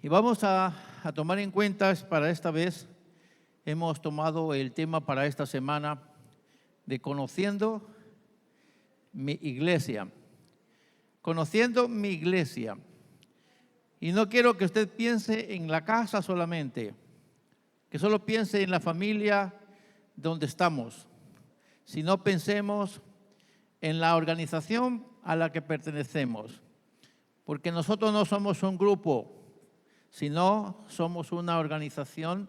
Y vamos a tomar en cuenta para esta vez, hemos tomado el tema para esta semana de conociendo mi iglesia. Conociendo mi iglesia. Y no quiero que usted piense en la casa solamente, que solo piense en la familia donde estamos, sino pensemos en la organización a la que pertenecemos. Porque nosotros no somos un grupo, sino somos una organización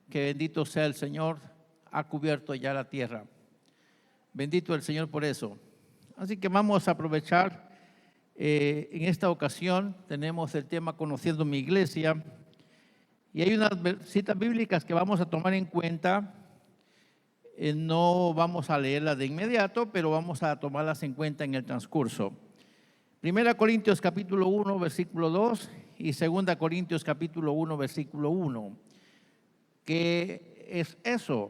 que, bendito sea el Señor, ha cubierto ya la tierra. Bendito el Señor por eso. Así que vamos a aprovechar, en esta ocasión tenemos el tema Conociendo mi iglesia, y hay unas citas bíblicas que vamos a tomar en cuenta. No vamos a leerlas de inmediato, pero vamos a tomarlas en cuenta en el transcurso. 1 Corintios capítulo 1, versículo 2 y 2 Corintios capítulo 1, versículo 1. ¿Qué es eso?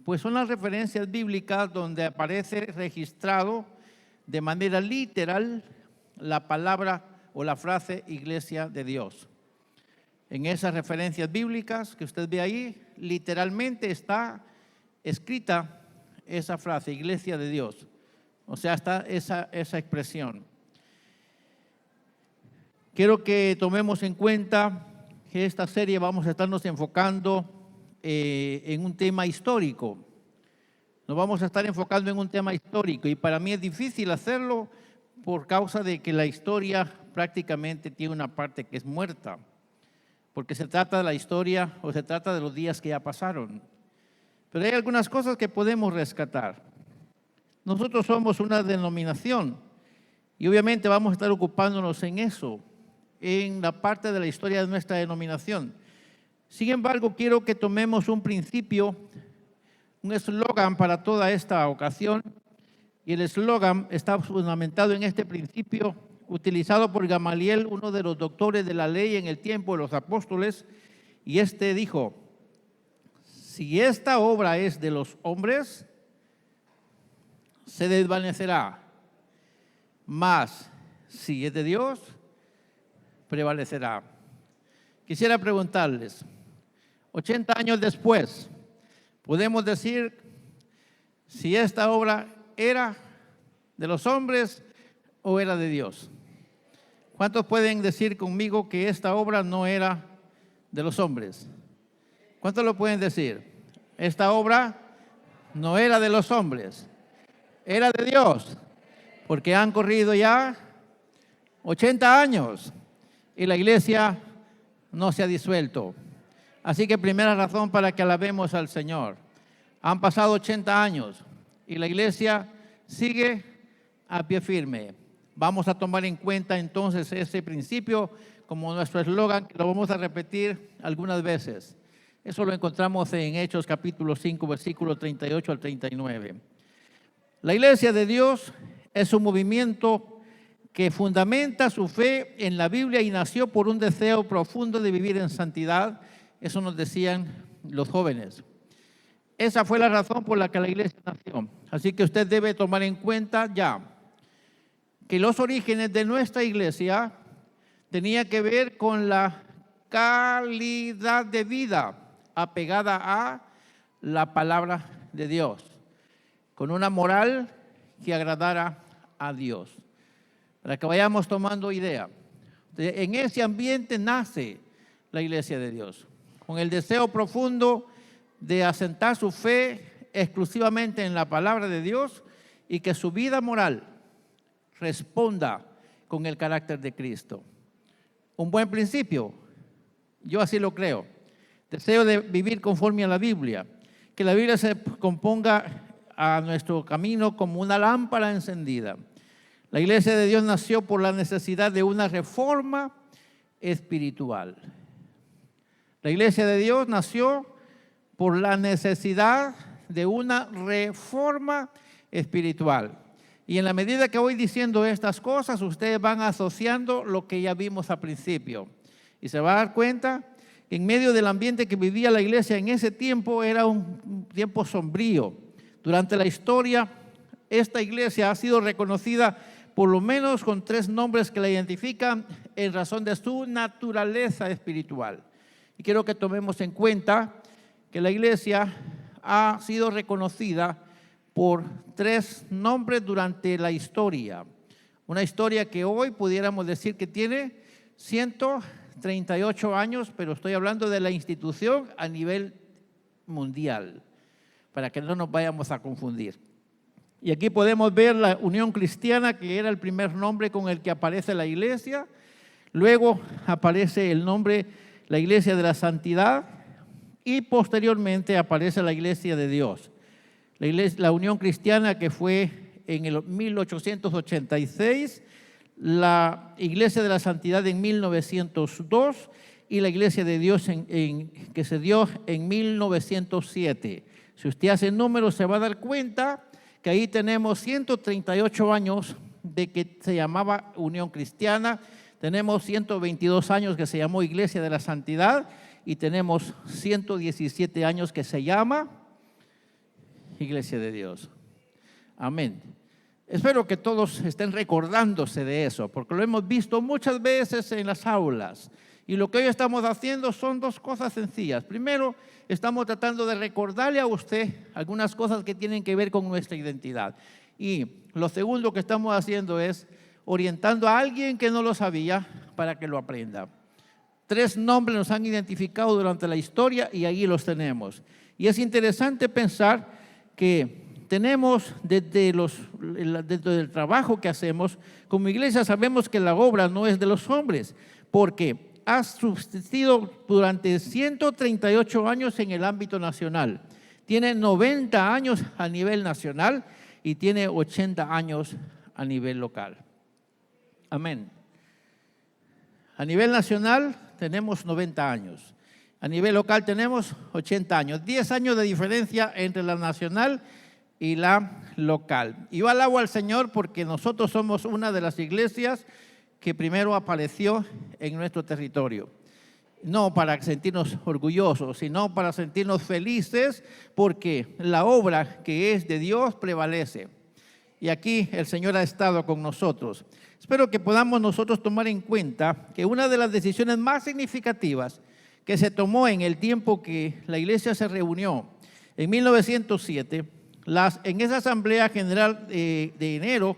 Pues son las referencias bíblicas donde aparece registrado de manera literal la palabra o la frase iglesia de Dios. En esas referencias bíblicas que usted ve ahí, literalmente está escrita esa frase, iglesia de Dios. O sea, está esa expresión. Quiero que tomemos en cuenta que esta serie vamos a estarnos enfocando en un tema histórico. Nos vamos a estar enfocando en un tema histórico y para mí es difícil hacerlo por causa de que la historia prácticamente tiene una parte que es muerta, porque se trata de la historia o se trata de los días que ya pasaron. Pero hay algunas cosas que podemos rescatar. Nosotros somos una denominación y obviamente vamos a estar ocupándonos en eso, en la parte de la historia de nuestra denominación. Sin embargo, quiero que tomemos un principio, un eslogan para toda esta ocasión, y el eslogan está fundamentado en este principio utilizado por Gamaliel, uno de los doctores de la ley en el tiempo de los apóstoles, y este dijo: si esta obra es de los hombres, se desvanecerá, mas si es de Dios, prevalecerá. Quisiera preguntarles, 80 años después, ¿podemos decir si esta obra era de los hombres o era de Dios? ¿Cuántos pueden decir conmigo que esta obra no era de los hombres? ¿Cuántos lo pueden decir? Esta obra no era de los hombres, era de Dios, porque han corrido ya 80 años y la iglesia no se ha disuelto. Así que primera razón para que alabemos al Señor. Han pasado 80 años y la iglesia sigue a pie firme. Vamos a tomar en cuenta entonces ese principio como nuestro eslogan, que lo vamos a repetir algunas veces. Eso lo encontramos en Hechos capítulo 5, versículo 38 al 39. La iglesia de Dios es un movimiento que fundamenta su fe en la Biblia y nació por un deseo profundo de vivir en santidad. Eso nos decían los jóvenes. Esa fue la razón por la que la iglesia nació. Así que usted debe tomar en cuenta ya que los orígenes de nuestra iglesia tenían que ver con la calidad de vida apegada a la palabra de Dios, con una moral que agradara a Dios. Para que vayamos tomando idea, en ese ambiente nace la iglesia de Dios, con el deseo profundo de asentar su fe exclusivamente en la palabra de Dios y que su vida moral responda con el carácter de Cristo. Un buen principio, yo así lo creo. Deseo de vivir conforme a la Biblia, que la Biblia se componga a nuestro camino como una lámpara encendida. La iglesia de Dios nació por la necesidad de una reforma espiritual. La iglesia de Dios nació por la necesidad de una reforma espiritual. Y en la medida que voy diciendo estas cosas, ustedes van asociando lo que ya vimos al principio. Y se va a dar cuenta que en medio del ambiente que vivía la iglesia en ese tiempo era un tiempo sombrío. Durante la historia, esta iglesia ha sido reconocida por lo menos con 3 nombres que la identifican en razón de su naturaleza espiritual. Y quiero que tomemos en cuenta que la iglesia ha sido reconocida por 3 nombres durante la historia. Una historia que hoy pudiéramos decir que tiene 138 años, pero estoy hablando de la institución a nivel mundial, para que no nos vayamos a confundir. Y aquí podemos ver la Unión Cristiana, que era el primer nombre con el que aparece la iglesia. Luego aparece el nombre, la Iglesia de la Santidad, y posteriormente aparece la Iglesia de Dios. La Unión Cristiana, que fue en el 1886, la Iglesia de la Santidad en 1902 y la Iglesia de Dios que se dio en 1907. Si usted hace números se va a dar cuenta que ahí tenemos 138 años de que se llamaba Unión Cristiana, tenemos 122 años que se llamó Iglesia de la Santidad y tenemos 117 años que se llama Iglesia de Dios. Amén. Espero que todos estén recordándose de eso, porque lo hemos visto muchas veces en las aulas. Y lo que hoy estamos haciendo son 2 cosas sencillas. Primero, estamos tratando de recordarle a usted algunas cosas que tienen que ver con nuestra identidad. Y lo segundo que estamos haciendo es orientando a alguien que no lo sabía para que lo aprenda. 3 nombres nos han identificado durante la historia y ahí los tenemos. Y es interesante pensar que tenemos desde el trabajo que hacemos, como iglesia sabemos que la obra no es de los hombres, porque ha subsistido durante 138 años en el ámbito nacional. Tiene 90 años a nivel nacional y tiene 80 años a nivel local. Amén. A nivel nacional tenemos 90 años. A nivel local tenemos 80 años. 10 años de diferencia entre la nacional y la local. Y yo alabo al Señor porque nosotros somos una de las iglesias que primero apareció en nuestro territorio. No para sentirnos orgullosos, sino para sentirnos felices porque la obra que es de Dios prevalece. Y aquí el Señor ha estado con nosotros. Espero que podamos nosotros tomar en cuenta que una de las decisiones más significativas que se tomó en el tiempo que la iglesia se reunió en 1907, en esa asamblea general de enero,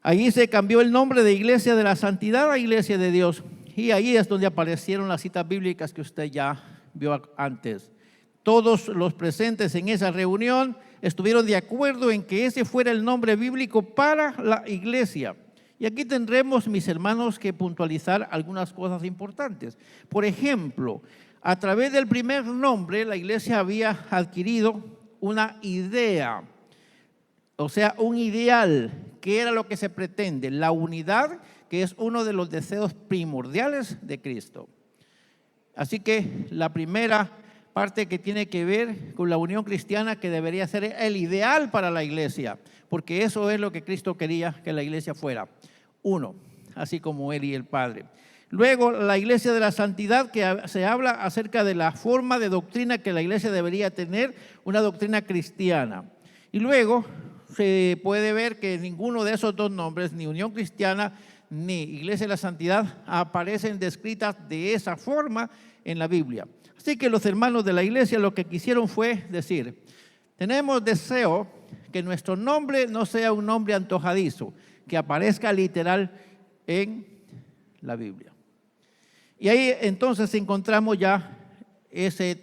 allí se cambió el nombre de Iglesia de la Santidad a Iglesia de Dios. Y ahí es donde aparecieron las citas bíblicas que usted ya vio antes. Todos los presentes en esa reunión estuvieron de acuerdo en que ese fuera el nombre bíblico para la iglesia. Y aquí tendremos, mis hermanos, que puntualizar algunas cosas importantes. Por ejemplo, a través del primer nombre, la iglesia había adquirido una idea, o sea, un ideal, que era lo que se pretende, la unidad, que es uno de los deseos primordiales de Cristo. Así que la primera parte que tiene que ver con la unión cristiana, que debería ser el ideal para la iglesia, porque eso es lo que Cristo quería que la iglesia fuera, uno, así como Él y el Padre. Luego, la iglesia de la santidad, que se habla acerca de la forma de doctrina que la iglesia debería tener, una doctrina cristiana. Y luego se puede ver que ninguno de esos 2 nombres, ni unión cristiana ni iglesia de la santidad, aparecen descritas de esa forma en la Biblia. Así que los hermanos de la iglesia lo que quisieron fue decir, tenemos deseo que nuestro nombre no sea un nombre antojadizo, que aparezca literal en la Biblia. Y ahí entonces encontramos ya ese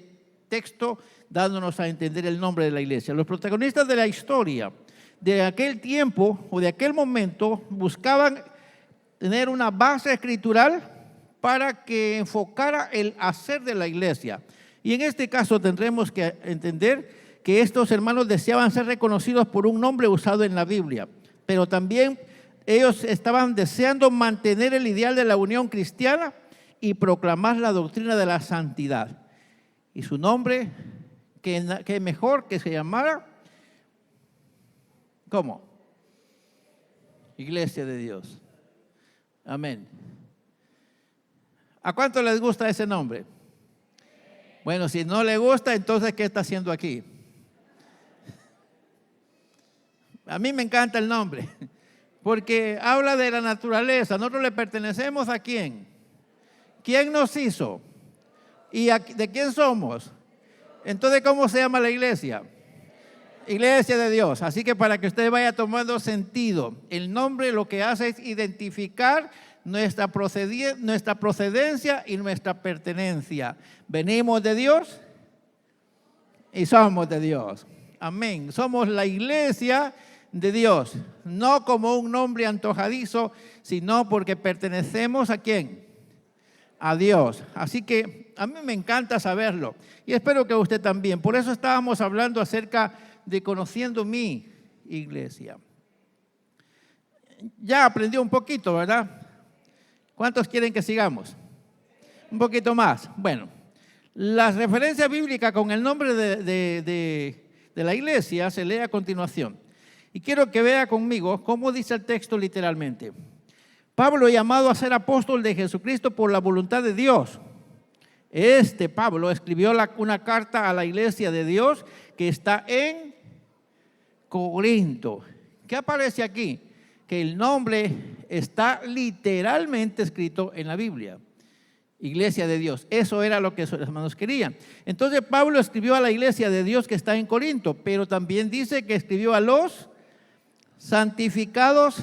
texto dándonos a entender el nombre de la iglesia. Los protagonistas de la historia de aquel tiempo o de aquel momento buscaban tener una base escritural para que enfocara el hacer de la iglesia. Y en este caso tendremos que entender que estos hermanos deseaban ser reconocidos por un nombre usado en la Biblia, pero también ellos estaban deseando mantener el ideal de la unión cristiana y proclamar la doctrina de la santidad. Y su nombre, que mejor que se llamara, ¿cómo? Iglesia de Dios. Amén. ¿A cuánto les gusta ese nombre? Bueno, si no le gusta, entonces ¿qué está haciendo aquí? A mí me encanta el nombre, Porque habla de la naturaleza. Nosotros le pertenecemos ¿a quién? ¿Quién nos hizo? ¿Y de quién somos? Entonces, ¿cómo se llama la iglesia? Iglesia de Dios. Así que para que usted vaya tomando sentido, el nombre lo que hace es identificar nuestra procedencia y nuestra pertenencia. Venimos de Dios y somos de Dios. Amén. Somos la iglesia de Dios, no como un nombre antojadizo, sino porque pertenecemos ¿a quién? A Dios. Así que a mí me encanta saberlo y espero que a usted también. Por eso estábamos hablando acerca de conociendo mi iglesia. Ya aprendió un poquito, ¿verdad? ¿Cuántos quieren que sigamos? Un poquito más. Bueno, la referencia bíblica con el nombre de la iglesia se lee a continuación. Y quiero que vea conmigo cómo dice el texto literalmente. Pablo, llamado a ser apóstol de Jesucristo por la voluntad de Dios. Pablo escribió una carta a la iglesia de Dios que está en Corinto. ¿Qué aparece aquí? Que el nombre está literalmente escrito en la Biblia. Iglesia de Dios. Eso era lo que sus hermanos querían. Entonces Pablo escribió a la iglesia de Dios que está en Corinto, pero también dice que escribió a los santificados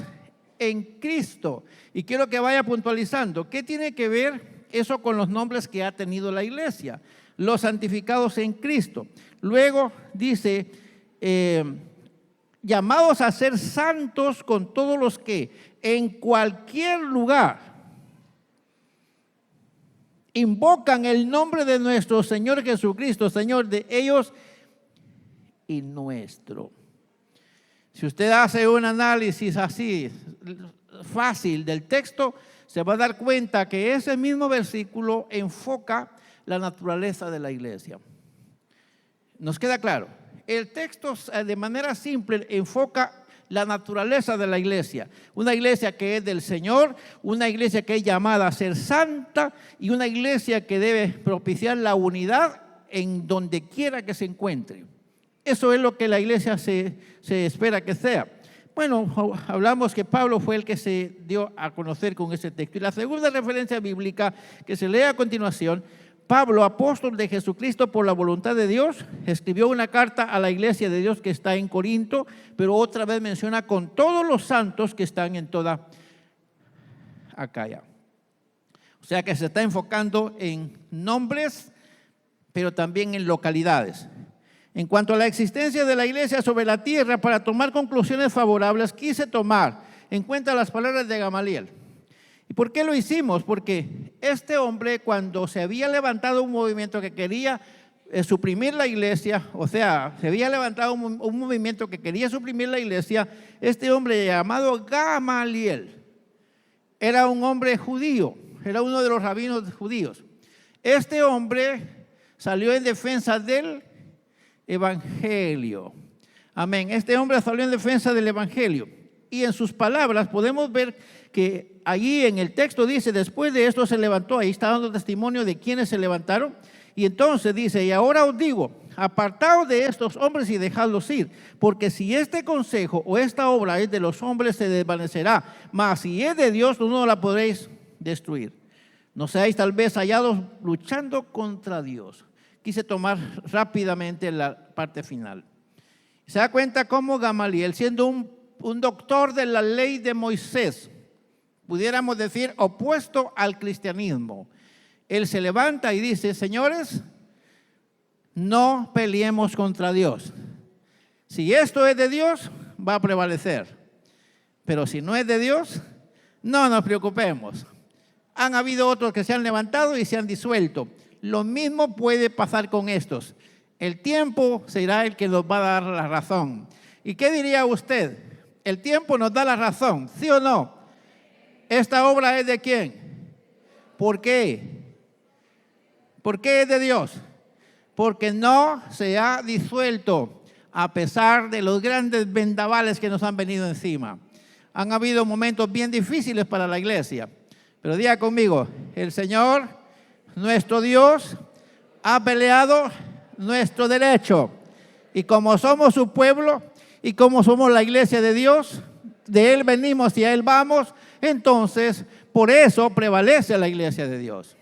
en Cristo. Y quiero que vaya puntualizando. ¿Qué tiene que ver eso con los nombres que ha tenido la iglesia? Los santificados en Cristo. Luego dice, llamados a ser santos con todos los que en cualquier lugar invocan el nombre de nuestro Señor Jesucristo, Señor de ellos y nuestro. Si usted hace un análisis así fácil del texto, se va a dar cuenta que ese mismo versículo enfoca la naturaleza de la iglesia. ¿Nos queda claro? El texto de manera simple enfoca la naturaleza de la iglesia. Una iglesia que es del Señor, una iglesia que es llamada a ser santa y una iglesia que debe propiciar la unidad en donde quiera que se encuentre. Eso es lo que la iglesia se espera que sea. Bueno, hablamos que Pablo fue el que se dio a conocer con ese texto. Y la segunda referencia bíblica que se lee a continuación, Pablo, apóstol de Jesucristo por la voluntad de Dios, escribió una carta a la iglesia de Dios que está en Corinto, pero otra vez menciona con todos los santos que están en toda Acaya. O sea que se está enfocando en nombres, pero también en localidades. En cuanto a la existencia de la iglesia sobre la tierra, para tomar conclusiones favorables, quise tomar en cuenta las palabras de Gamaliel. ¿Y por qué lo hicimos? Porque este hombre, cuando se había levantado un movimiento que quería suprimir la iglesia, o sea, se había levantado un movimiento que quería suprimir la iglesia, este hombre llamado Gamaliel era un hombre judío, era uno de los rabinos judíos. Este hombre salió en defensa del evangelio. Amén. Este hombre salió en defensa del evangelio. Y en sus palabras podemos ver que allí en el texto dice, después de esto se levantó, ahí está dando testimonio de quienes se levantaron. Y entonces dice, y ahora os digo, apartaos de estos hombres y dejadlos ir, porque si este consejo o esta obra es de los hombres se desvanecerá, mas si es de Dios no la podréis destruir. No seáis tal vez hallados luchando contra Dios. Quise tomar rápidamente la parte final. Se da cuenta cómo Gamaliel, siendo un doctor de la ley de Moisés, pudiéramos decir opuesto al cristianismo, él se levanta y dice, señores, no peleemos contra Dios. Si esto es de Dios, va a prevalecer. Pero si no es de Dios, no nos preocupemos. Han habido otros que se han levantado y se han disuelto. Lo mismo puede pasar con estos. El tiempo será el que nos va a dar la razón. ¿Y qué diría usted? El tiempo nos da la razón, ¿sí o no? ¿Esta obra es de quién? ¿Por qué? ¿Por qué es de Dios? Porque no se ha disuelto a pesar de los grandes vendavales que nos han venido encima. Han habido momentos bien difíciles para la iglesia. Pero diga conmigo, el Señor, nuestro Dios, ha peleado nuestro derecho. Y como somos su pueblo y como somos la iglesia de Dios, de Él venimos y a Él vamos, entonces por eso prevalece la iglesia de Dios.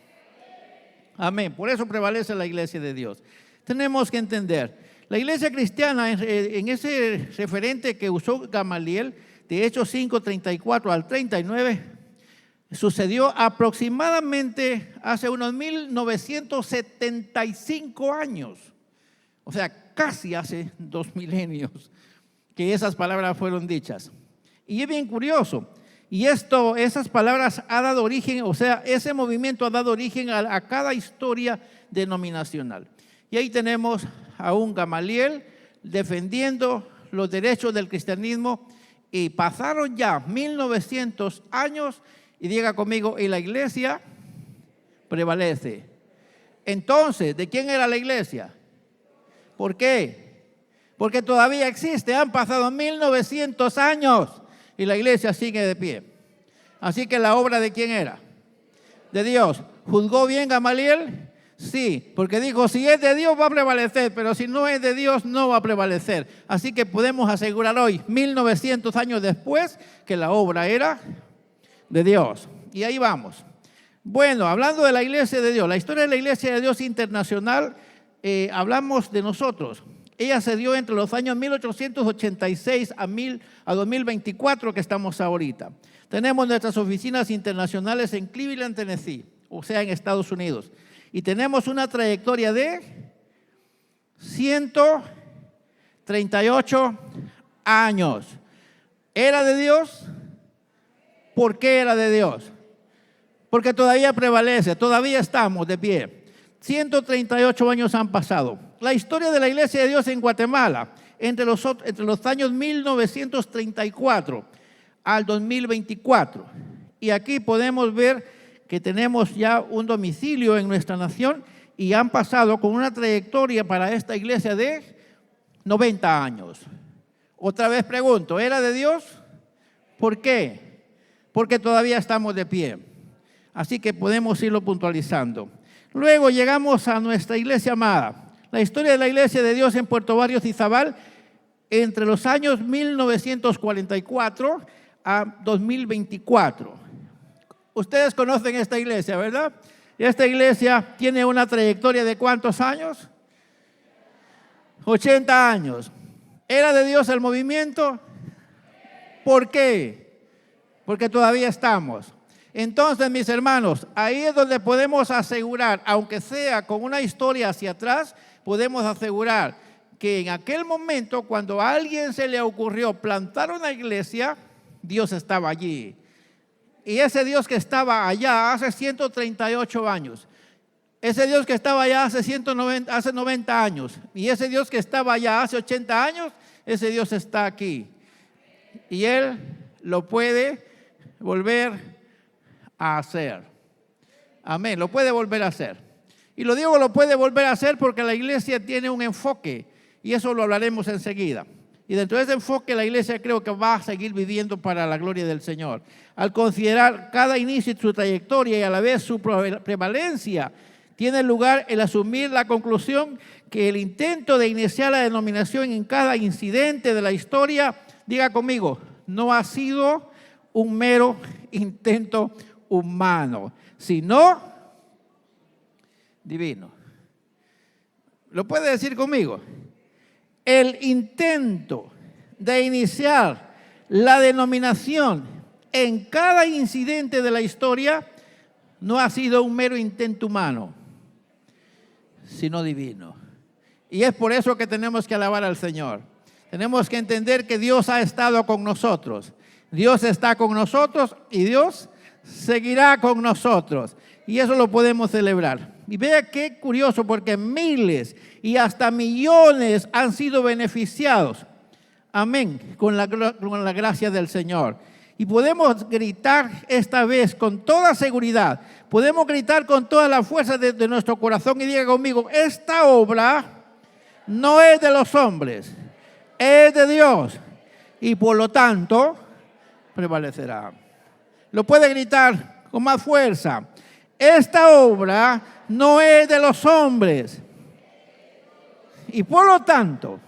Amén, por eso prevalece la iglesia de Dios. Tenemos que entender, la iglesia cristiana, en ese referente que usó Gamaliel, de Hechos 5, 34 al 39, sucedió aproximadamente hace unos 1975 años. O sea, casi hace 2 milenios que esas palabras fueron dichas. Y es bien curioso. Y esas palabras ha dado origen, o sea, ese movimiento ha dado origen a cada historia denominacional. Y ahí tenemos a un Gamaliel defendiendo los derechos del cristianismo. Y pasaron ya 1900 años y diga conmigo, y la iglesia prevalece. Entonces, ¿de quién era la iglesia? ¿Por qué? Porque todavía existe, han pasado 1900 años y la iglesia sigue de pie. Así que la obra ¿de quién era? De Dios. ¿Juzgó bien Gamaliel? Sí, porque dijo, si es de Dios va a prevalecer, pero si no es de Dios no va a prevalecer. Así que podemos asegurar hoy, 1900 años después, que la obra era de Dios. Y ahí vamos. Bueno, hablando de la iglesia de Dios, la historia de la iglesia de Dios internacional, hablamos de nosotros. Ella se dio entre los años 1886 a 2024 que estamos ahorita. Tenemos nuestras oficinas internacionales en Cleveland, Tennessee, o sea, en Estados Unidos. Y tenemos una trayectoria de 138 años. ¿Era de Dios? ¿Por qué era de Dios? Porque todavía prevalece, todavía estamos de pie. 138 años han pasado. La historia de la iglesia de Dios en Guatemala, entre los años 1934 al 2024. Y aquí podemos ver que tenemos ya un domicilio en nuestra nación y han pasado con una trayectoria para esta iglesia de 90 años. Otra vez pregunto, ¿era de Dios? ¿Por qué? Porque todavía estamos de pie. Así que podemos irlo puntualizando. Luego llegamos a nuestra iglesia amada. La historia de la iglesia de Dios en Puerto Barrios y Izabal entre los años 1944 a 2024. Ustedes conocen esta iglesia, ¿verdad? Esta iglesia tiene una trayectoria de ¿cuántos años? 80 años. ¿Era de Dios el movimiento? ¿Por qué? Porque todavía estamos. Entonces, mis hermanos, ahí es donde podemos asegurar, aunque sea con una historia hacia atrás, podemos asegurar que en aquel momento, cuando a alguien se le ocurrió plantar una iglesia, Dios estaba allí. Y ese Dios que estaba allá hace 138 años, ese Dios que estaba allá hace 90 años, y ese Dios que estaba allá hace 80 años, ese Dios está aquí. Y Él lo puede volver a hacer. Amén, lo puede volver a hacer. Y lo digo, lo puede volver a hacer porque la iglesia tiene un enfoque, y eso lo hablaremos enseguida. Y dentro de ese enfoque la iglesia creo que va a seguir viviendo para la gloria del Señor. Al considerar cada inicio y su trayectoria y a la vez su prevalencia, tiene lugar el asumir la conclusión que el intento de iniciar la denominación en cada incidente de la historia, diga conmigo, no ha sido un mero intento humano, sino divino. ¿Lo puede decir conmigo? El intento de iniciar la denominación en cada incidente de la historia no ha sido un mero intento humano, sino divino. Y es por eso que tenemos que alabar al Señor. Tenemos que entender que Dios ha estado con nosotros. Dios está con nosotros y Dios seguirá con nosotros. Y eso lo podemos celebrar. Y vea qué curioso, porque miles y hasta millones han sido beneficiados. Amén. Con la gracia del Señor. Y podemos gritar esta vez con toda seguridad. Podemos gritar con toda la fuerza de nuestro corazón y diga conmigo, esta obra no es de los hombres, es de Dios. Y por lo tanto, prevalecerá. Lo puede gritar con más fuerza. Esta obra no es de los hombres y por lo tanto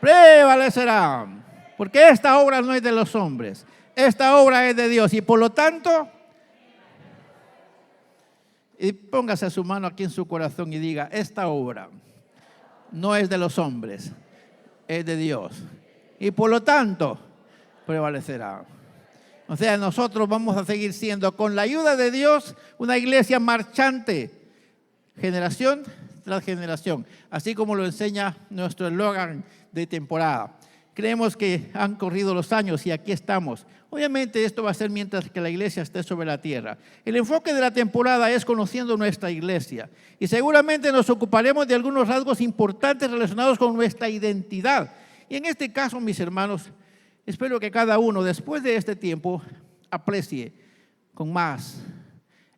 prevalecerá. Porque esta obra no es de los hombres, esta obra es de Dios. Y por lo tanto, y póngase su mano aquí en su corazón y diga, esta obra no es de los hombres, es de Dios. Y por lo tanto, prevalecerá. O sea, nosotros vamos a seguir siendo, con la ayuda de Dios, una iglesia marchante, generación tras generación, así como lo enseña nuestro eslogan de temporada. Creemos que han corrido los años y aquí estamos. Obviamente esto va a ser mientras que la iglesia esté sobre la tierra. El enfoque de la temporada es conociendo nuestra iglesia. Y seguramente nos ocuparemos de algunos rasgos importantes relacionados con nuestra identidad. Y en este caso, mis hermanos, espero que cada uno, después de este tiempo, aprecie con más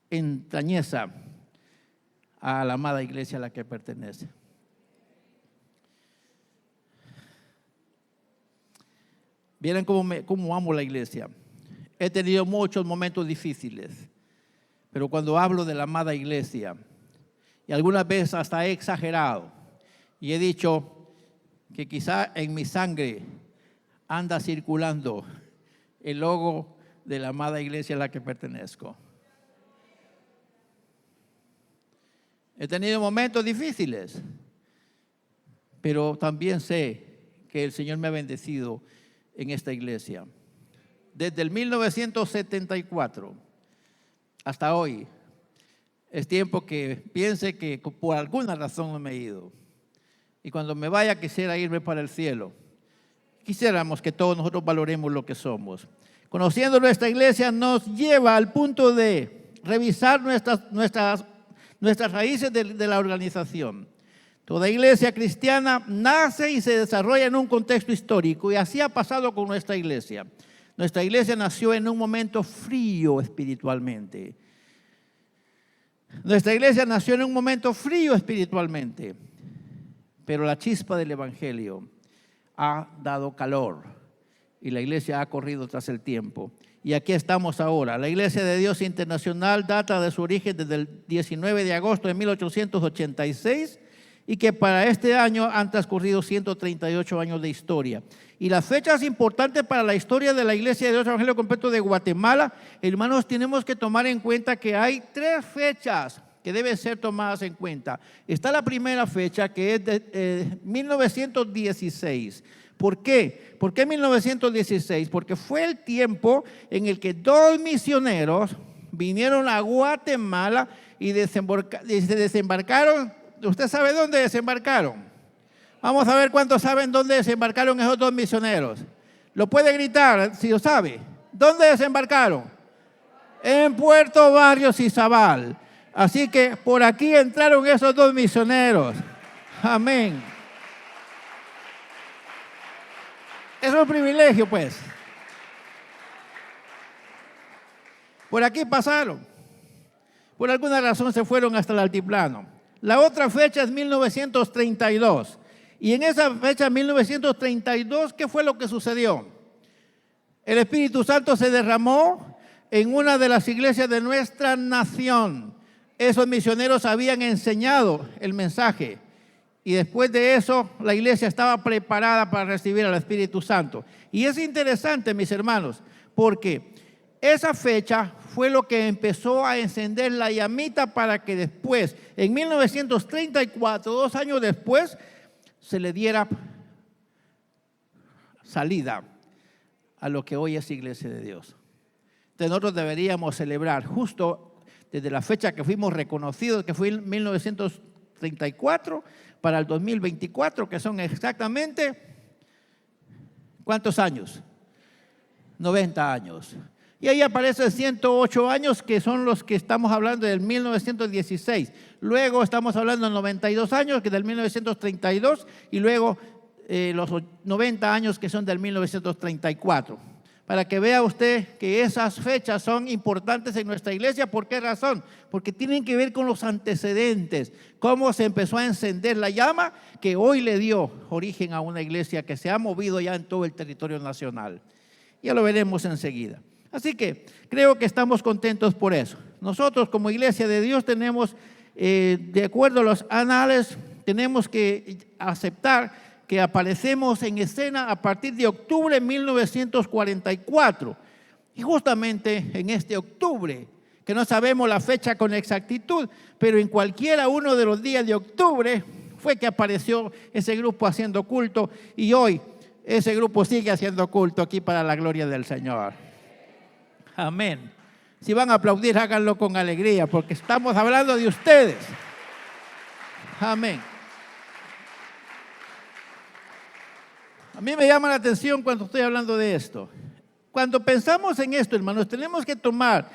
entrañeza a la amada iglesia a la que pertenece. Vieron cómo amo la iglesia. He tenido muchos momentos difíciles, pero cuando hablo de la amada iglesia, y algunas veces hasta he exagerado, y he dicho que quizá en mi sangre anda circulando el logo de la amada iglesia a la que pertenezco. He tenido momentos difíciles, pero también sé que el Señor me ha bendecido en esta iglesia. Desde el 1974 hasta hoy, es tiempo que piense que por alguna razón no me he ido. Y cuando me vaya quisiera irme para el cielo. Quisiéramos que todos nosotros valoremos lo que somos. Conociendo nuestra iglesia nos lleva al punto de revisar nuestras raíces de la organización. Toda iglesia cristiana nace y se desarrolla en un contexto histórico y así ha pasado con nuestra iglesia. Nuestra iglesia nació en un momento frío espiritualmente. Nuestra iglesia nació en un momento frío espiritualmente, pero la chispa del evangelio ha dado calor y la iglesia ha corrido tras el tiempo. Y aquí estamos ahora. La Iglesia de Dios Internacional data de su origen desde el 19 de agosto de 1886 y que para este año han transcurrido 138 años de historia. Y las fechas importantes para la historia de la Iglesia de Dios Evangelio Completo de Guatemala, hermanos, tenemos que tomar en cuenta que hay 3 fechas que deben ser tomadas en cuenta. Está la primera fecha, que es de 1916. ¿Por qué? ¿Por qué 1916? Porque fue el tiempo en el que 2 misioneros vinieron a Guatemala y se desembarcaron. ¿Usted sabe dónde desembarcaron? Vamos a ver cuántos saben dónde desembarcaron esos 2 misioneros. ¿Lo puede gritar si lo sabe? ¿Dónde desembarcaron? En Puerto Barrios y Izabal. Así que por aquí entraron esos 2 misioneros. Amén. Es un privilegio, pues. Por aquí pasaron. Por alguna razón se fueron hasta el altiplano. La otra fecha es 1932. Y en esa fecha, 1932, ¿qué fue lo que sucedió? El Espíritu Santo se derramó en una de las iglesias de nuestra nación. Esos misioneros habían enseñado el mensaje. Y después de eso, la iglesia estaba preparada para recibir al Espíritu Santo. Y es interesante, mis hermanos, porque esa fecha fue lo que empezó a encender la llamita para que después, en 1934, 2 años después, se le diera salida a lo que hoy es Iglesia de Dios. Entonces nosotros deberíamos celebrar justo desde la fecha que fuimos reconocidos, que fue en 1934, para el 2024, que son exactamente, ¿cuántos años? 90 años. Y ahí aparecen 108 años, que son los que estamos hablando del 1916. Luego estamos hablando de 92 años, que es del 1932, y luego los 90 años, que son del 1934. Para que vea usted que esas fechas son importantes en nuestra iglesia. ¿Por qué razón? Porque tienen que ver con los antecedentes, cómo se empezó a encender la llama que hoy le dio origen a una iglesia que se ha movido ya en todo el territorio nacional. Ya lo veremos enseguida. Así que creo que estamos contentos por eso. Nosotros como Iglesia de Dios tenemos, de acuerdo a los anales, tenemos que aceptar que aparecemos en escena a partir de octubre de 1944. Y justamente en este octubre, que no sabemos la fecha con exactitud, pero en cualquiera uno de los días de octubre fue que apareció ese grupo haciendo culto, y hoy ese grupo sigue haciendo culto aquí para la gloria del Señor. Amén. Si van a aplaudir, háganlo con alegría, porque estamos hablando de ustedes. Amén. A mí me llama la atención cuando estoy hablando de esto. Cuando pensamos en esto, hermanos, tenemos que tomar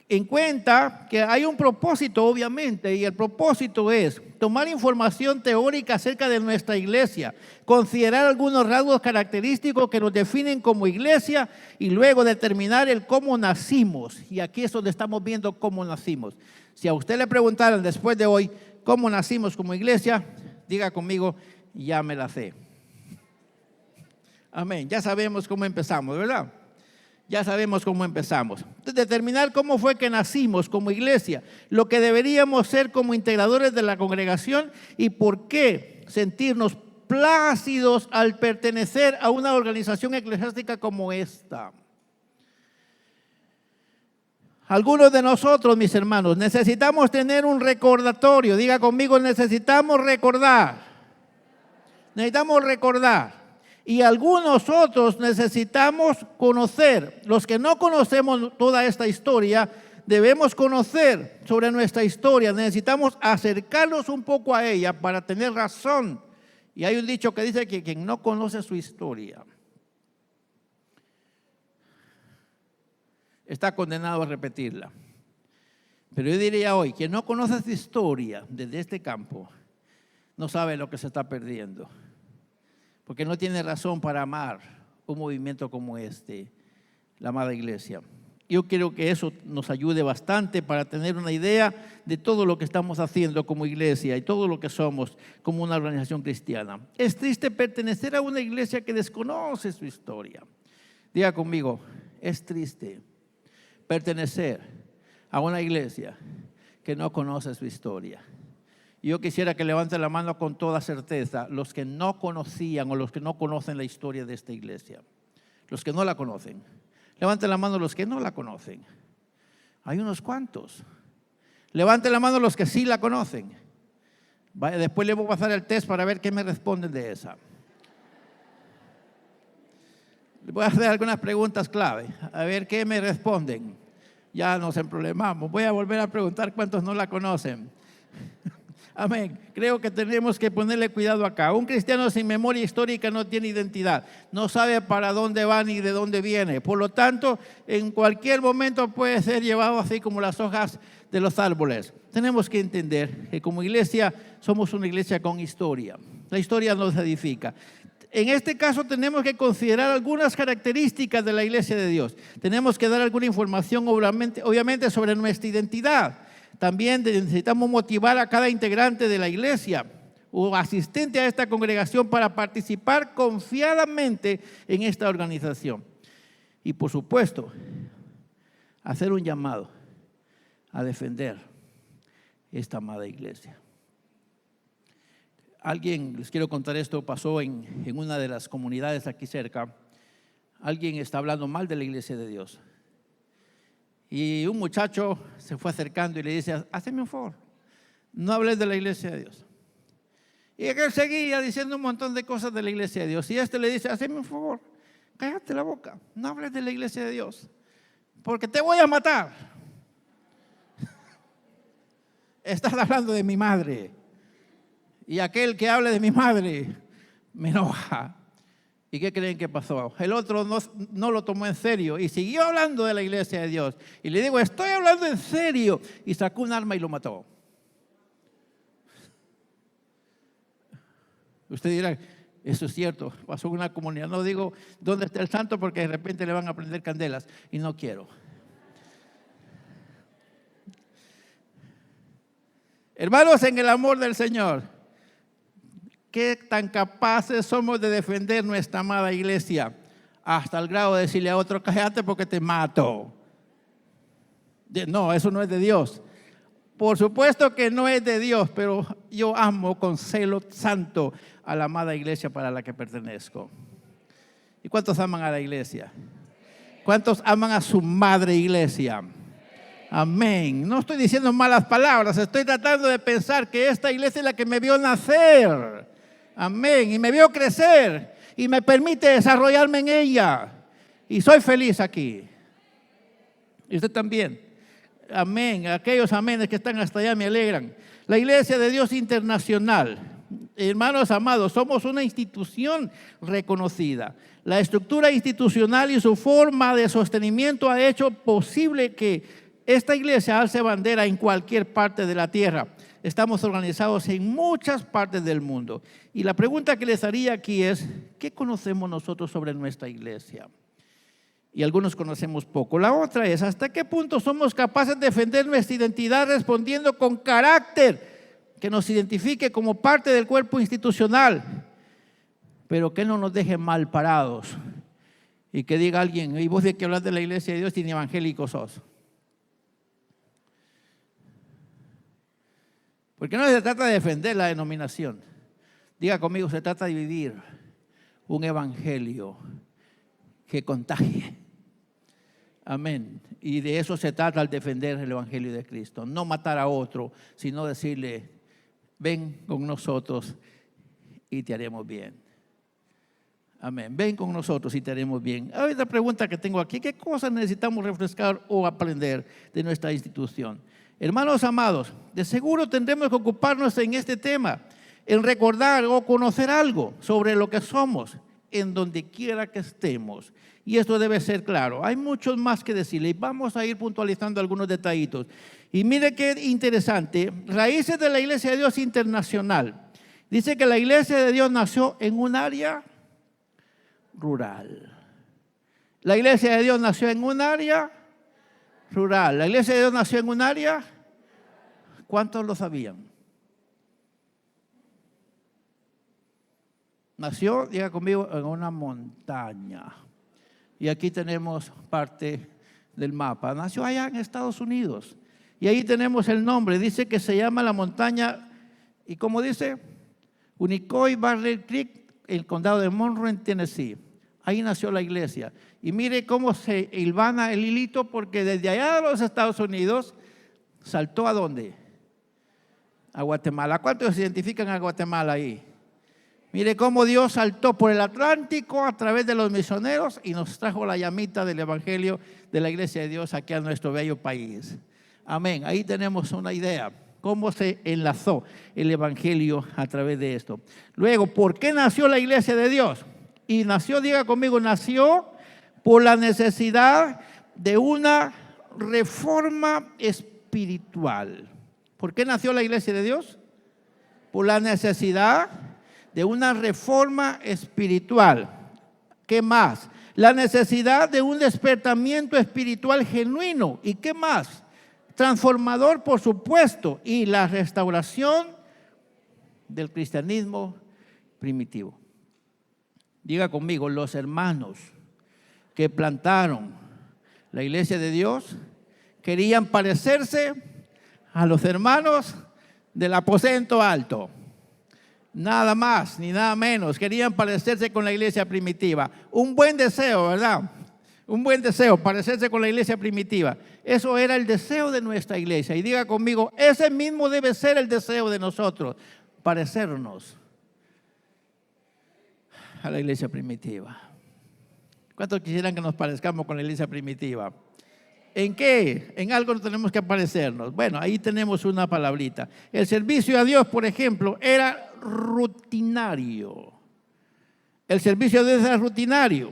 en cuenta que hay un propósito, obviamente, y el propósito es tomar información teórica acerca de nuestra iglesia, considerar algunos rasgos característicos que nos definen como iglesia y luego determinar el cómo nacimos. Y aquí es donde estamos viendo cómo nacimos. Si a usted le preguntaran después de hoy cómo nacimos como iglesia, diga conmigo, ya me la sé. Amén, ya sabemos cómo empezamos, ¿verdad? Ya sabemos cómo empezamos. Entonces, determinar cómo fue que nacimos como iglesia, lo que deberíamos ser como integradores de la congregación y por qué sentirnos plácidos al pertenecer a una organización eclesiástica como esta. Algunos de nosotros, mis hermanos, necesitamos tener un recordatorio. Diga conmigo, necesitamos recordar. Necesitamos recordar. Y algunos otros necesitamos conocer. Los que no conocemos toda esta historia, debemos conocer sobre nuestra historia. Necesitamos acercarnos un poco a ella para tener razón. Y hay un dicho que dice que quien no conoce su historia está condenado a repetirla. Pero yo diría hoy, quien no conoce su historia desde este campo, no sabe lo que se está perdiendo. Porque no tiene razón para amar un movimiento como este, la amada iglesia. Yo quiero que eso nos ayude bastante para tener una idea de todo lo que estamos haciendo como iglesia y todo lo que somos como una organización cristiana. Es triste pertenecer a una iglesia que desconoce su historia. Diga conmigo, es triste pertenecer a una iglesia que no conoce su historia. Yo quisiera que levanten la mano con toda certeza los que no conocían o los que no conocen la historia de esta iglesia. Los que no la conocen. Levanten la mano los que no la conocen. Hay unos cuantos. Levanten la mano los que sí la conocen. Después le voy a pasar el test para ver qué me responden de esa. Le voy a hacer algunas preguntas clave, a ver qué me responden. Ya nos emproblemamos. Voy a volver a preguntar cuántos no la conocen. Amén. Creo que tenemos que ponerle cuidado acá. Un cristiano sin memoria histórica no tiene identidad. No sabe para dónde va ni de dónde viene. Por lo tanto, en cualquier momento puede ser llevado así como las hojas de los árboles. Tenemos que entender que como iglesia somos una iglesia con historia. La historia nos edifica. En este caso tenemos que considerar algunas características de la iglesia de Dios. Tenemos que dar alguna información obviamente sobre nuestra identidad. También necesitamos motivar a cada integrante de la iglesia o asistente a esta congregación para participar confiadamente en esta organización. Y por supuesto, hacer un llamado a defender esta amada iglesia. Les quiero contar esto, pasó en una de las comunidades aquí cerca. Alguien está hablando mal de la iglesia de Dios. Y un muchacho se fue acercando y le dice, hazme un favor, no hables de la iglesia de Dios. Y aquel seguía diciendo un montón de cosas de la iglesia de Dios. Y este le dice, hazme un favor, cállate la boca, no hables de la iglesia de Dios, porque te voy a matar. Estás hablando de mi madre. Y aquel que hable de mi madre me enoja. ¿Y qué creen que pasó? El otro no lo tomó en serio y siguió hablando de la iglesia de Dios. Y le digo, estoy hablando en serio. Y sacó un arma y lo mató. Usted dirá, eso es cierto, pasó en una comunidad. No digo dónde está el santo porque de repente le van a prender candelas. Y no quiero. Hermanos, en el amor del Señor, ¿qué tan capaces somos de defender nuestra amada iglesia? Hasta el grado de decirle a otro, cállate porque te mato. No, eso no es de Dios. Por supuesto que no es de Dios, pero yo amo con celo santo a la amada iglesia para la que pertenezco. ¿Y cuántos aman a la iglesia? ¿Cuántos aman a su madre iglesia? Amén. No estoy diciendo malas palabras, estoy tratando de pensar que esta iglesia es la que me vio nacer. Amén. Y me vio crecer y me permite desarrollarme en ella. Y soy feliz aquí. Y usted también. Amén. Aquellos amenes que están hasta allá me alegran. La Iglesia de Dios Internacional. Hermanos amados, somos una institución reconocida. La estructura institucional y su forma de sostenimiento ha hecho posible que esta iglesia alce bandera en cualquier parte de la tierra. Estamos organizados en muchas partes del mundo. Y la pregunta que les haría aquí es, ¿qué conocemos nosotros sobre nuestra iglesia? Y algunos conocemos poco. La otra es, ¿hasta qué punto somos capaces de defender nuestra identidad respondiendo con carácter que nos identifique como parte del cuerpo institucional, pero que no nos deje mal parados? Y que diga alguien, y vos de que hablas de la iglesia de Dios y ni evangélico sos. Porque no se trata de defender la denominación. Diga conmigo, se trata de vivir un evangelio que contagie. Amén. Y de eso se trata al defender el evangelio de Cristo. No matar a otro, sino decirle, ven con nosotros y te haremos bien. Amén. Ven con nosotros y te haremos bien. Hay otra pregunta que tengo aquí. ¿Qué cosas necesitamos refrescar o aprender de nuestra institución? Hermanos amados, de seguro tendremos que ocuparnos en este tema, en recordar o conocer algo sobre lo que somos, en donde quiera que estemos. Y esto debe ser claro. Hay muchos más que decirle y vamos a ir puntualizando algunos detallitos. Y mire qué interesante. Raíces de la Iglesia de Dios Internacional. Dice que la Iglesia de Dios nació en un área rural. La Iglesia de Dios nació en un área rural. La Iglesia de Dios nació en un área. ¿Cuántos lo sabían? Nació, diga conmigo, en una montaña. Y aquí tenemos parte del mapa. Nació allá en Estados Unidos. Y ahí tenemos el nombre. Dice que se llama la montaña, ¿y cómo dice? Unicoi Barrel Creek, el condado de Monroe, en Tennessee. Ahí nació la iglesia. Y mire cómo se hilvana el hilito, porque desde allá de los Estados Unidos saltó ¿a dónde? A Guatemala. ¿Cuántos se identifican a Guatemala ahí? Mire cómo Dios saltó por el Atlántico a través de los misioneros y nos trajo la llamita del evangelio de la iglesia de Dios aquí a nuestro bello país. Amén. Ahí tenemos una idea. Cómo se enlazó el evangelio a través de esto. Luego, ¿por qué nació la iglesia de Dios? Y nació, diga conmigo, nació por la necesidad de una reforma espiritual. ¿Por qué nació la iglesia de Dios? Por la necesidad de una reforma espiritual. ¿Qué más? La necesidad de un despertamiento espiritual genuino. ¿Y qué más? Transformador, por supuesto, y la restauración del cristianismo primitivo. Diga conmigo, los hermanos que plantaron la iglesia de Dios querían parecerse a los hermanos del aposento alto. Nada más ni nada menos. Querían parecerse con la iglesia primitiva. Un buen deseo, ¿verdad? Un buen deseo, parecerse con la iglesia primitiva. Eso era el deseo de nuestra iglesia. Y diga conmigo, ese mismo debe ser el deseo de nosotros. Parecernos a la iglesia primitiva. ¿Cuántos quisieran que nos parezcamos con la iglesia primitiva? ¿En qué? En algo no tenemos que parecernos. Bueno, ahí tenemos una palabrita. El servicio a Dios, por ejemplo, era rutinario. El servicio a Dios era rutinario.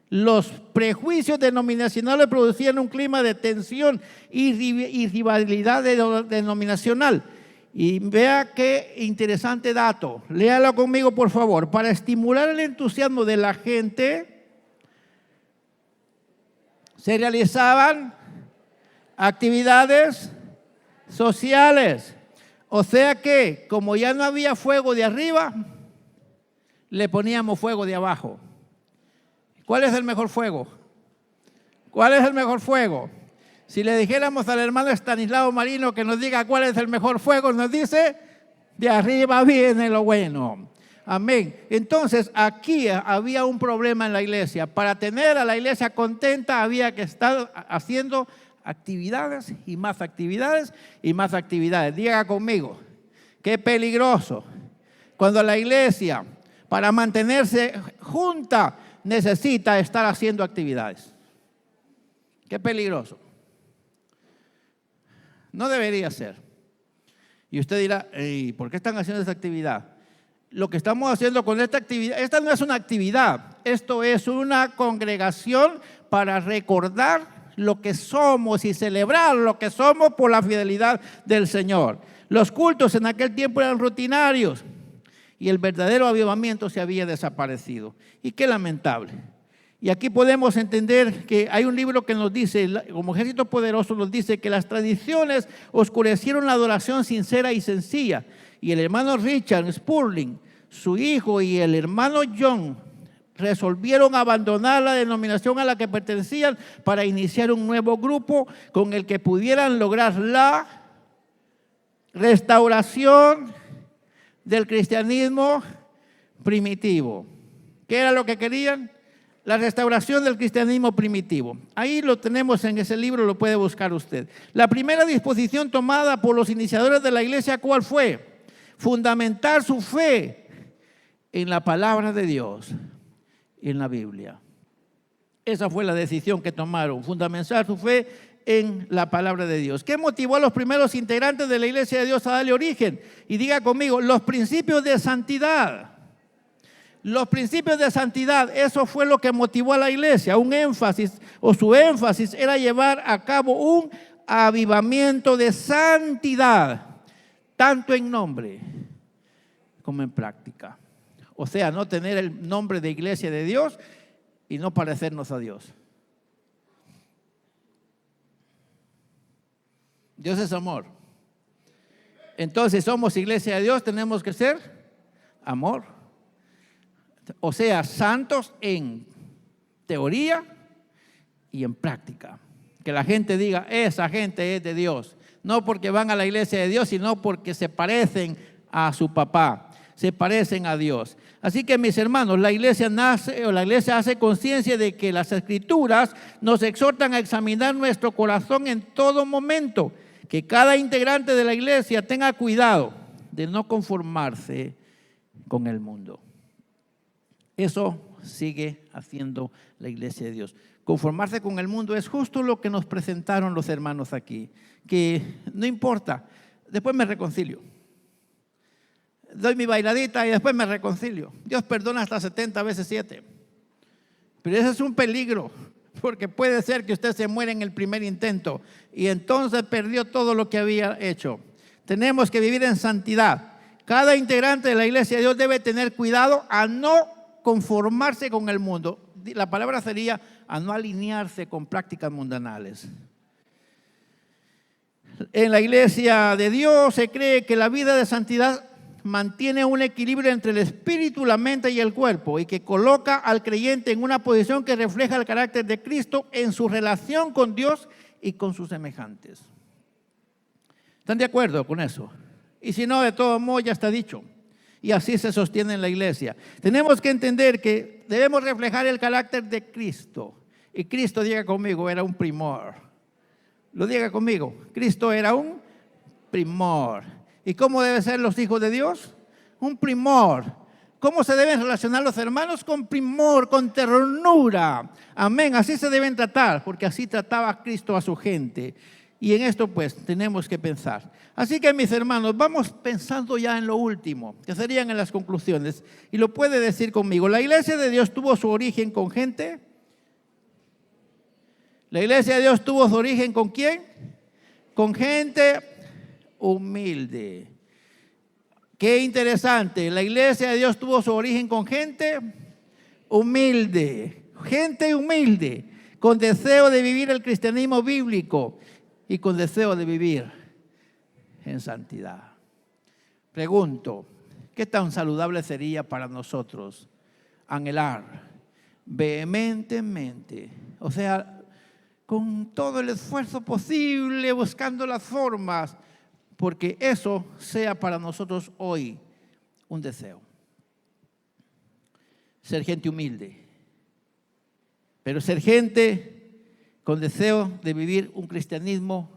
Los prejuicios denominacionales producían un clima de tensión y rivalidad denominacional. Y vea qué interesante dato. Léalo conmigo, por favor. Para estimular el entusiasmo de la gente, se realizaban actividades sociales. O sea que, como ya no había fuego de arriba, le poníamos fuego de abajo. ¿Cuál es el mejor fuego? ¿Cuál es el mejor fuego? Si le dijéramos al hermano Estanislao Marino que nos diga cuál es el mejor fuego, nos dice, de arriba viene lo bueno. Amén. Entonces, aquí había un problema en la iglesia. Para tener a la iglesia contenta había que estar haciendo actividades y más actividades y más actividades. Diga conmigo, qué peligroso cuando la iglesia, para mantenerse junta, necesita estar haciendo actividades. Qué peligroso. No debería ser. Y usted dirá, ¿por qué están haciendo esta actividad? Lo que estamos haciendo con esta actividad, esta no es una actividad, esto es una congregación para recordar lo que somos y celebrar lo que somos por la fidelidad del Señor. Los cultos en aquel tiempo eran rutinarios y el verdadero avivamiento se había desaparecido. Y qué lamentable. Y aquí podemos entender que hay un libro que nos dice, como Ejército Poderoso nos dice que las tradiciones oscurecieron la adoración sincera y sencilla. Y el hermano Richard Spurling, su hijo, y el hermano John resolvieron abandonar la denominación a la que pertenecían para iniciar un nuevo grupo con el que pudieran lograr la restauración del cristianismo primitivo. ¿Qué era lo que querían? La restauración del cristianismo primitivo. Ahí lo tenemos en ese libro, lo puede buscar usted. La primera disposición tomada por los iniciadores de la iglesia, ¿cuál fue? Fundamentar su fe en la palabra de Dios y en la Biblia. Esa fue la decisión que tomaron, fundamentar su fe en la palabra de Dios. ¿Qué motivó a los primeros integrantes de la iglesia de Dios a darle origen? Y diga conmigo, los principios de santidad. Los principios de santidad, eso fue lo que motivó a la iglesia. Un énfasis, o su énfasis era llevar a cabo un avivamiento de santidad, tanto en nombre como en práctica. O sea, no tener el nombre de iglesia de Dios y no parecernos a Dios. Dios es amor. Entonces, somos iglesia de Dios, tenemos que ser amor. O sea, santos en teoría y en práctica. Que la gente diga, esa gente es de Dios. No porque van a la iglesia de Dios, sino porque se parecen a su papá, se parecen a Dios. Así que, mis hermanos, la iglesia hace conciencia de que las Escrituras nos exhortan a examinar nuestro corazón en todo momento. Que cada integrante de la iglesia tenga cuidado de no conformarse con el mundo. Eso sigue haciendo la iglesia de Dios. Conformarse con el mundo es justo lo que nos presentaron los hermanos aquí. Que no importa, después me reconcilio. Doy mi bailadita y después me reconcilio. Dios perdona hasta 70 veces 7. Pero ese es un peligro, porque puede ser que usted se muera en el primer intento y entonces perdió todo lo que había hecho. Tenemos que vivir en santidad. Cada integrante de la iglesia de Dios debe tener cuidado a no conformarse con el mundo. La palabra sería a no alinearse con prácticas mundanales. En la iglesia de Dios se cree que la vida de santidad mantiene un equilibrio entre el espíritu, la mente y el cuerpo, y que coloca al creyente en una posición que refleja el carácter de Cristo en su relación con Dios y con sus semejantes. ¿Están de acuerdo con eso? Y si no, de todo modo ya está dicho. Y así se sostiene en la iglesia. Tenemos que entender que debemos reflejar el carácter de Cristo. Y Cristo, diga conmigo, era un primor. Lo diga conmigo. Cristo era un primor. ¿Y cómo deben ser los hijos de Dios? Un primor. ¿Cómo se deben relacionar los hermanos? Con primor, con ternura. Amén. Así se deben tratar, porque así trataba Cristo a su gente. Y en esto pues tenemos que pensar. Así que, mis hermanos, vamos pensando ya en lo último, que serían en las conclusiones. Y lo puede decir conmigo. ¿La iglesia de Dios tuvo su origen con gente? ¿La iglesia de Dios tuvo su origen con quién? Con gente humilde. Qué interesante. La iglesia de Dios tuvo su origen con gente humilde. Gente humilde, con deseo de vivir el cristianismo bíblico y con deseo de vivir en santidad. Pregunto, ¿qué tan saludable sería para nosotros anhelar vehementemente, o sea, con todo el esfuerzo posible, buscando las formas, porque eso sea para nosotros hoy un deseo? ser gente humilde, pero ser gente con deseo de vivir un cristianismo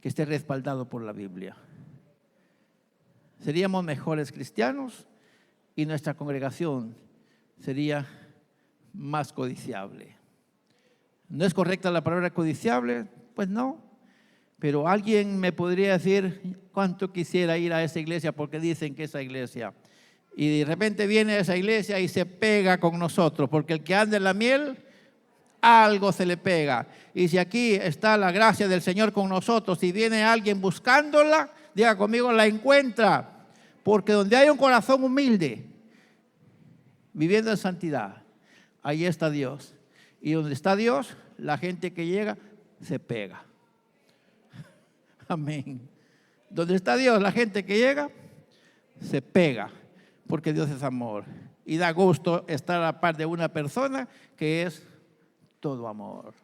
que esté respaldado por la Biblia. Seríamos mejores cristianos y nuestra congregación sería más codiciable. ¿No es correcta la palabra codiciable? Pues no. Pero alguien me podría decir cuánto quisiera ir a esa iglesia porque dicen que esa iglesia. Y de repente viene a esa iglesia y se pega con nosotros, porque el que anda en la miel, algo se le pega. Y si aquí está la gracia del Señor con nosotros y viene alguien buscándola, diga conmigo, la encuentra. Porque donde hay un corazón humilde, viviendo en santidad, ahí está Dios. Y donde está Dios, la gente que llega se pega. Amén. Donde está Dios, la gente que llega se pega, porque Dios es amor. Y da gusto estar a la par de una persona que es todo amor.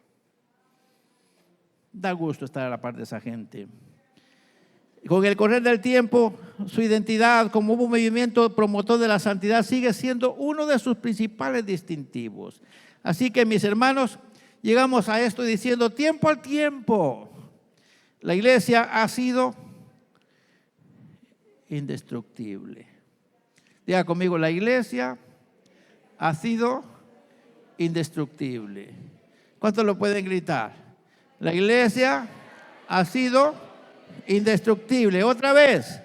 Da gusto estar a la par de esa gente. Con el correr del tiempo, su identidad como un movimiento promotor de la santidad sigue siendo uno de sus principales distintivos. Así que, mis hermanos, llegamos a esto diciendo, tiempo al tiempo, la iglesia ha sido indestructible. Diga conmigo, la iglesia ha sido indestructible. ¿Cuántos lo pueden gritar? La iglesia ha sido indestructible. Otra vez.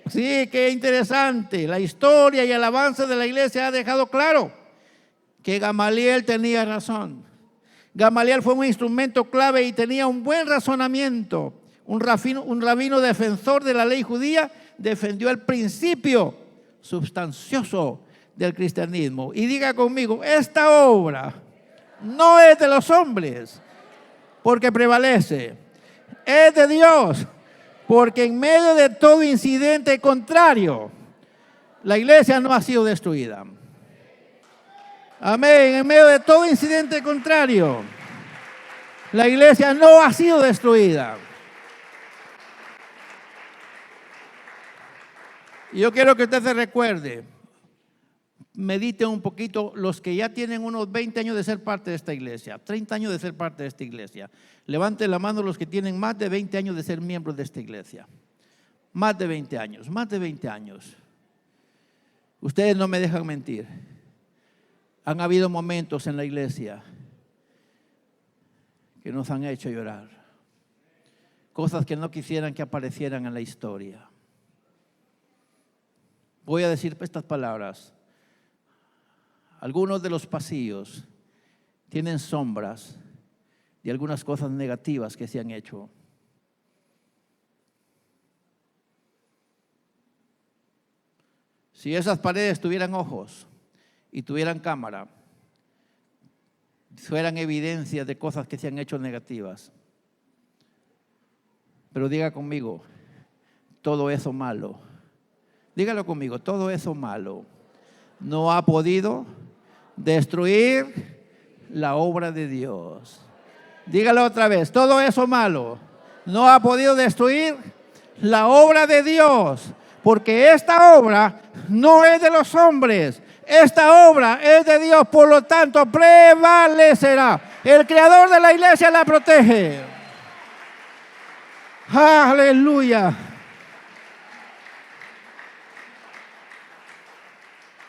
Sí, qué interesante. La historia y el avance de la iglesia ha dejado claro que Gamaliel tenía razón. Gamaliel fue un instrumento clave y tenía un buen razonamiento. Un rabino defensor de la ley judía defendió el principio sustancioso del cristianismo. Y diga conmigo, esta obra no es de los hombres, porque prevalece. Es de Dios, porque en medio de todo incidente contrario, la iglesia no ha sido destruida. Amén. En medio de todo incidente contrario, la iglesia no ha sido destruida. Y yo quiero que usted se recuerde, medite un poquito, los que ya tienen unos 20 años de ser parte de esta iglesia, 30 años de ser parte de esta iglesia. Levante la mano los que tienen más de 20 años de ser miembros de esta iglesia. Más de 20 años, más de 20 años. Ustedes no me dejan mentir. Han habido momentos en la iglesia que nos han hecho llorar. Cosas que no quisieran que aparecieran en la historia. Voy a decir estas palabras. Algunos de los pasillos tienen sombras de algunas cosas negativas que se han hecho. Si esas paredes tuvieran ojos y tuvieran cámara, fueran evidencias de cosas que se han hecho negativas. Pero diga conmigo, todo eso malo. Dígalo conmigo, todo eso malo no ha podido destruir la obra de Dios. Dígalo otra vez, todo eso malo no ha podido destruir la obra de Dios, porque esta obra no es de los hombres, esta obra es de Dios, por lo tanto prevalecerá. El creador de la iglesia la protege. Aleluya.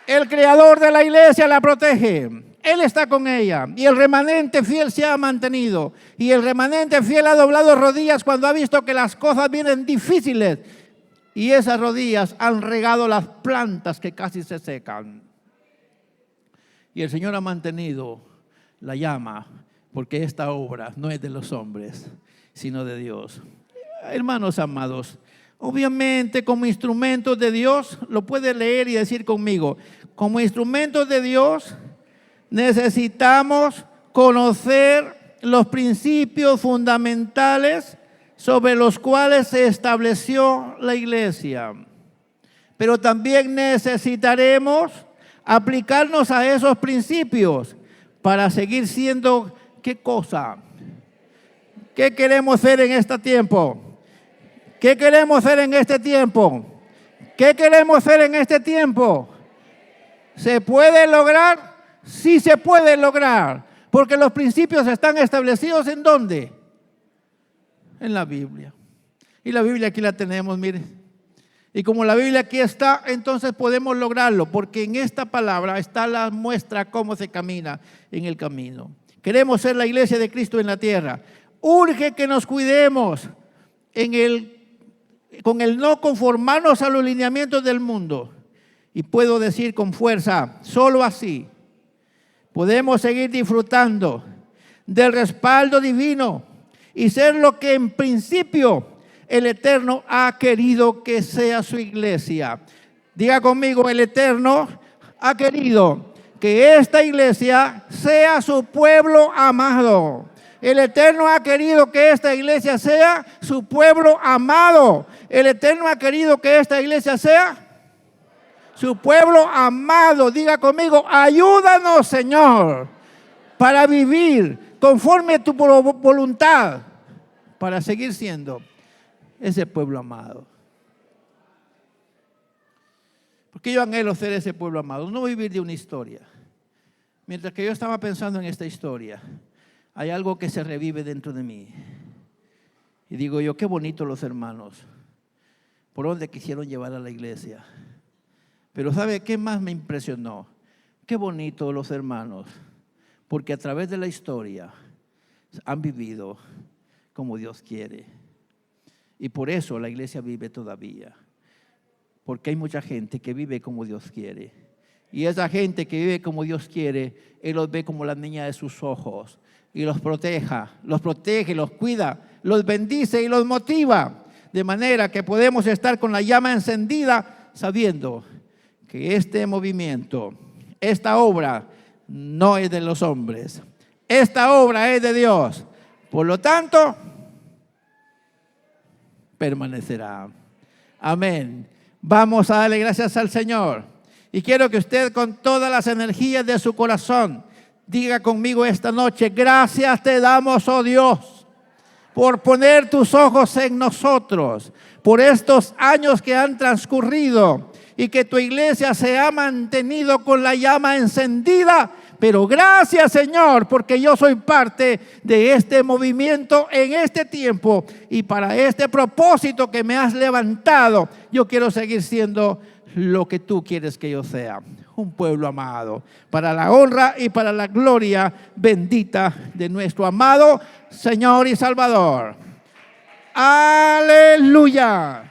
El creador de la iglesia la protege. Él está con ella. Y el remanente fiel se ha mantenido. Y el remanente fiel ha doblado rodillas cuando ha visto que las cosas vienen difíciles. Y esas rodillas han regado las plantas que casi se secan. Y el Señor ha mantenido la llama, porque esta obra no es de los hombres, sino de Dios. Hermanos amados, obviamente como instrumentos de Dios, lo puede leer y decir conmigo, como instrumentos de Dios necesitamos conocer los principios fundamentales sobre los cuales se estableció la iglesia. Pero también necesitaremos aplicarnos a esos principios para seguir siendo, ¿qué cosa? ¿Qué queremos ser en este tiempo? ¿Qué queremos ser en este tiempo? ¿Qué queremos hacer en este tiempo? ¿Se puede lograr? Sí se puede lograr, porque los principios están establecidos ¿en dónde? En la Biblia. Y la Biblia aquí la tenemos, mire. Y como la Biblia aquí está, entonces podemos lograrlo, porque en esta palabra está la muestra cómo se camina en el camino. Queremos ser la iglesia de Cristo en la tierra. Urge que nos cuidemos con el no conformarnos a los lineamientos del mundo. Y puedo decir con fuerza, solo así podemos seguir disfrutando del respaldo divino y ser lo que en principio el Eterno ha querido que sea su iglesia. Diga conmigo, el Eterno ha querido que esta iglesia sea su pueblo amado. El Eterno ha querido que esta iglesia sea su pueblo amado. El Eterno ha querido que esta iglesia sea su pueblo amado. Diga conmigo, ayúdanos, Señor, para vivir conforme a tu voluntad, para seguir siendo ese pueblo amado. Porque yo anhelo ser ese pueblo amado, no vivir de una historia. Mientras que yo estaba pensando en esta historia, hay algo que se revive dentro de mí. Y digo yo, qué bonito los hermanos, por donde quisieron llevar a la iglesia. Pero ¿sabe qué más me impresionó? Qué bonito los hermanos, porque a través de la historia han vivido como Dios quiere. Y por eso la iglesia vive todavía. Porque hay mucha gente que vive como Dios quiere. Y esa gente que vive como Dios quiere, Él los ve como la niña de sus ojos. Y los protege, los cuida, los bendice y los motiva. De manera que podemos estar con la llama encendida sabiendo que este movimiento, esta obra no es de los hombres. Esta obra es de Dios. Por lo tanto, permanecerá. Amén. Vamos a darle gracias al Señor. Y quiero que usted con todas las energías de su corazón diga conmigo esta noche, gracias te damos, oh Dios, por poner tus ojos en nosotros, por estos años que han transcurrido y que tu iglesia se ha mantenido con la llama encendida. Pero gracias, Señor, porque yo soy parte de este movimiento en este tiempo y para este propósito que me has levantado, yo quiero seguir siendo lo que tú quieres que yo sea, un pueblo amado, para la honra y para la gloria bendita de nuestro amado Señor y Salvador. Aleluya.